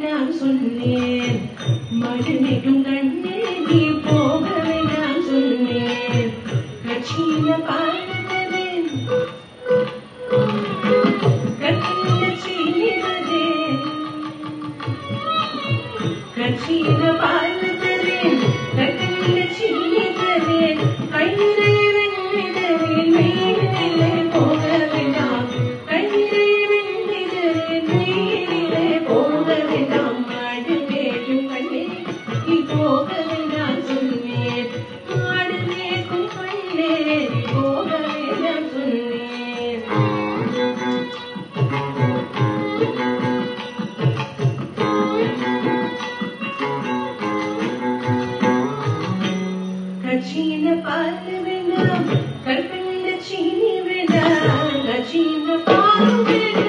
வேண்டாம் சொன்னேன் மழுமிடும் கண்ணே நீ போக வேண்டாம் சொன்னேன் கட்சியில பார்த்ததேன் கட்சியில சீனிதேன் கட்சியில பார்த்ததேன் கட்சியில சீனிதேன் கையிலே வெண்ணிதேன் வெயிலே போக வேண்டாம் கையிலே வெண்ணிதேன் வெயிலே போக வேண்டாம் மாடு மேயும் கண்ணே நீ போக வேண்டாம் சொன்னேன் மாடு மேய்க்கும் கண்ணே நீ போக வேண்டாம் சொன்னேன் கட்சியில பால் வேண்டாம் கற்பிண்ட சீனி வேண்டாம் கட்சியில பால் வேண்டாம்